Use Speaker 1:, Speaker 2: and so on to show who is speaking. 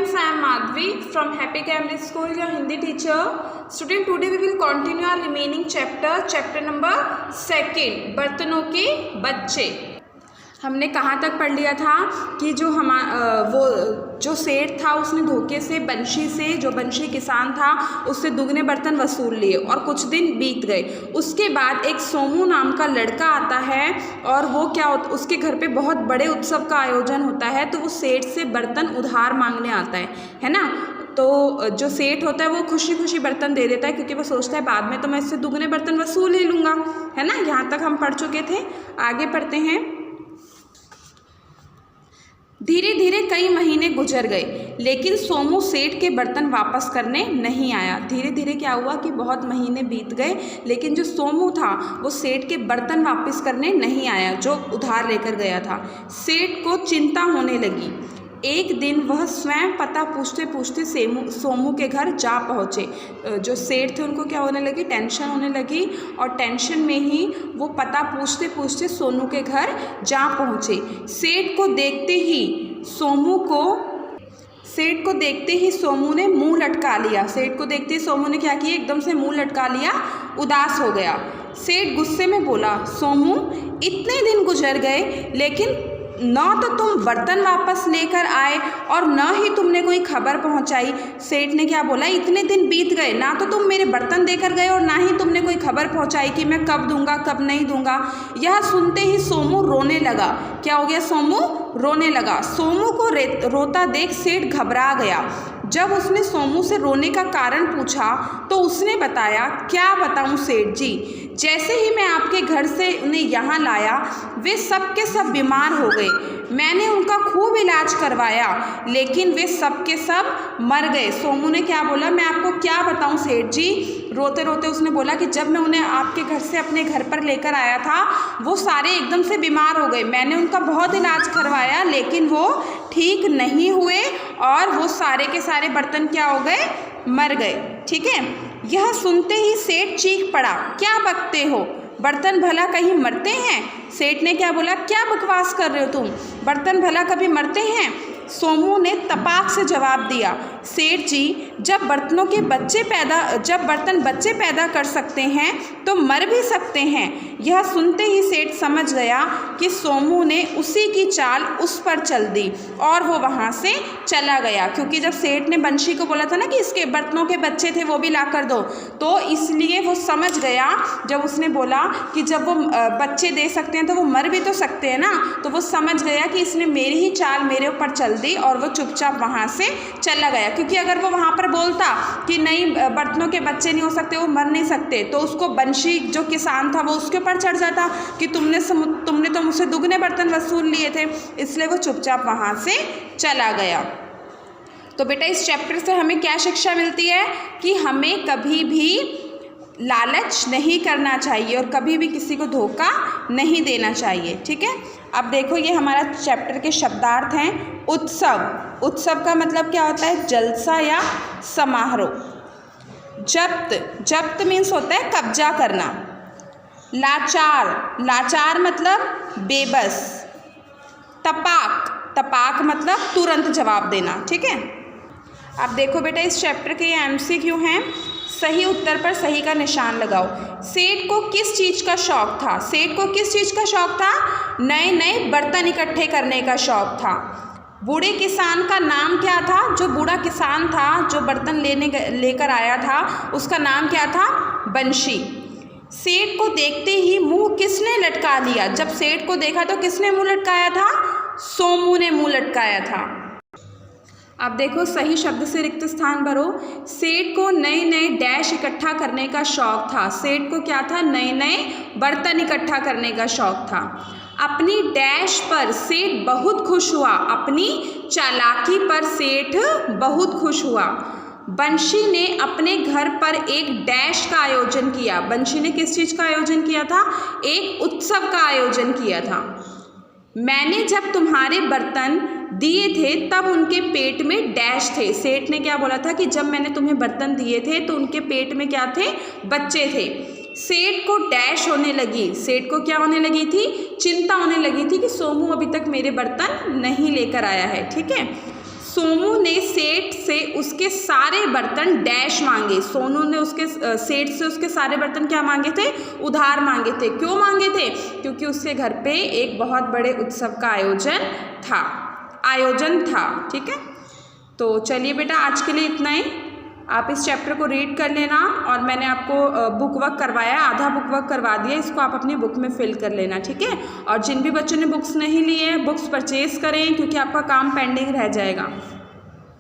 Speaker 1: students, I am Madhvi from Happy Cambridge School, your Hindi teacher. Student, today we will continue our remaining chapter number 2, बर्तनों के बच्चे। हमने कहाँ तक पढ़ लिया था कि जो सेठ था उसने धोखे से बंशी किसान था उससे दुगने बर्तन वसूल लिए और कुछ दिन बीत गए। उसके बाद एक सोमू नाम का लड़का आता है और वो उसके घर पे बहुत बड़े उत्सव का आयोजन होता है, तो वो सेठ से बर्तन उधार मांगने आता है ना। तो जो सेठ होता है वो खुशी खुशी बर्तन दे देता है, क्योंकि वो सोचता है बाद में तो मैं इससे दुगने बर्तन वसूल ही लूँगा, है ना। यहाँ तक हम पढ़ चुके थे, आगे पढ़ते हैं। धीरे धीरे कई महीने गुजर गए, लेकिन सोमू सेठ के बर्तन वापस करने नहीं आया। धीरे धीरे क्या हुआ कि बहुत महीने बीत गए, लेकिन जो सोमू था वो सेठ के बर्तन वापस करने नहीं आया जो उधार लेकर गया था। सेठ को चिंता होने लगी। एक दिन वह स्वयं पता पूछते पूछते सोमू के घर जा पहुँचे। जो सेठ थे उनको क्या होने लगी, टेंशन होने लगी, और टेंशन में ही वो पता पूछते पूछते सोनू के घर जा पहुँचे। सेठ को देखते ही सोमू ने मुंह लटका लिया। सेठ को देखते ही सोमू ने क्या किया, एकदम से मुंह लटका लिया, उदास हो गया। सेठ गुस्से में बोला, सोमू इतने दिन गुजर गए, लेकिन न तो तुम बर्तन वापस लेकर आए और न ही तुमने कोई खबर पहुंचाई। सेठ ने क्या बोला, इतने दिन बीत गए, ना तो तुम मेरे बर्तन देकर गए और ना ही तुमने कोई खबर पहुंचाई कि मैं कब दूंगा कब नहीं दूंगा। यह सुनते ही सोमू रोने लगा। क्या हो गया, सोमू रोने लगा। सोमू को रोता देख सेठ घबरा गया। जब उसने सोमू से रोने का कारण पूछा तो उसने बताया, क्या बताऊं सेठ जी, जैसे ही मैं आपके घर से उन्हें यहाँ लाया वे सब के सब बीमार हो गए। मैंने उनका खूब इलाज करवाया, लेकिन वे सब के सब मर गए। सोमू ने क्या बोला, मैं आपको क्या बताऊं सेठ जी। रोते रोते उसने बोला कि जब मैं उन्हें आपके घर से अपने घर पर लेकर आया था वो सारे एकदम से बीमार हो गए। मैंने उनका बहुत इलाज करवाया, लेकिन वो ठीक नहीं हुए और वो सारे के सारे बर्तन क्या हो गए, मर गए। ठीक है। यह सुनते ही सेठ चीख पड़ा, क्या बकते हो, बर्तन भला कहीं मरते हैं। सेठ ने क्या बोला, क्या बकवास कर रहे हो तुम, बर्तन भला कभी मरते हैं। सोमू ने तपाक से जवाब दिया, सेठ जी जब बर्तन बच्चे पैदा कर सकते हैं तो मर भी सकते हैं। यह सुनते ही सेठ समझ गया कि सोमू ने उसी की चाल उस पर चल दी और वो वहाँ से चला गया, क्योंकि जब सेठ ने बंशी को बोला था ना कि इसके बर्तनों के बच्चे थे वो भी ला कर दो, तो इसलिए वो समझ गया। जब उसने बोला कि जब वो बच्चे दे सकते हैं तो वो मर भी तो सकते हैं ना, तो वो समझ गया कि इसने मेरी ही चाल मेरे ऊपर चल दी और वो चुपचाप वहाँ से चला गया। क्योंकि अगर वो वहाँ पर बोलता कि नहीं बर्तनों के बच्चे नहीं हो सकते, वो मर नहीं सकते, तो उसको बंशी जो किसान था वो उसके ऊपर चढ़ जाता कि तुमने तो मुझसे दुगने बर्तन वसूल लिए थे, इसलिए वो चुपचाप वहाँ से चला गया। तो बेटा इस चैप्टर से हमें क्या शिक्षा मिलती है कि हमें कभी भी लालच नहीं करना चाहिए और कभी भी किसी को धोखा नहीं देना चाहिए। ठीक है। अब देखो ये हमारा चैप्टर के शब्दार्थ हैं। उत्सव, उत्सव का मतलब क्या होता है, जलसा या समारोह। जब्त मीन्स होता है कब्जा करना। लाचार मतलब बेबस। तपाक मतलब तुरंत जवाब देना। ठीक है। अब देखो बेटा इस चैप्टर के ये MCQ हैं। सही उत्तर पर सही का निशान लगाओ। सेठ को किस चीज़ का शौक था, सेठ को किस चीज़ का शौक था, नए नए बर्तन इकट्ठे करने का शौक था। बूढ़े किसान का नाम क्या था, जो बूढ़ा किसान था जो बर्तन लेकर आया था उसका नाम क्या था, बंशी। सेठ को देखते ही मुंह किसने लटका लिया, जब सेठ को देखा तो किसने मुंह लटकाया था, सोमू ने मुंह लटकाया था। अब देखो सही शब्द से रिक्त स्थान भरो। सेठ को नए नए डैश इकट्ठा करने का शौक था। सेठ को क्या था, नए नए बर्तन इकट्ठा करने का शौक था। अपनी डैश पर सेठ बहुत खुश हुआ, अपनी चालाकी पर सेठ बहुत खुश हुआ। बंशी ने अपने घर पर एक डैश का आयोजन किया। बंशी ने किस चीज़ का आयोजन किया था, एक उत्सव का आयोजन किया था। मैंने जब तुम्हारे बर्तन दिए थे तब उनके पेट में डैश थे। सेठ ने क्या बोला था कि जब मैंने तुम्हें बर्तन दिए थे तो उनके पेट में क्या थे, बच्चे थे। सेठ को डैश होने लगी, सेठ को क्या होने लगी थी, चिंता होने लगी थी कि सोमू अभी तक मेरे बर्तन नहीं लेकर आया है। ठीक है। सोमू ने सेठ से उसके सारे बर्तन डैश मांगे। सोनू ने उसके सेठ से उसके सारे बर्तन क्या मांगे थे? उधार मांगे थे। क्यों मांगे थे? क्योंकि उसके घर पे एक बहुत बड़े उत्सव का आयोजन था। ठीक है, तो चलिए बेटा आज के लिए इतना ही। आप इस चैप्टर को रीड कर लेना और मैंने आपको बुक वर्क करवाया, आधा बुक वर्क करवा दिया, इसको आप अपनी बुक में फिल कर लेना। ठीक है, और जिन भी बच्चों ने बुक्स नहीं लिए हैं बुक्स परचेज़ करें क्योंकि आपका काम पेंडिंग रह जाएगा।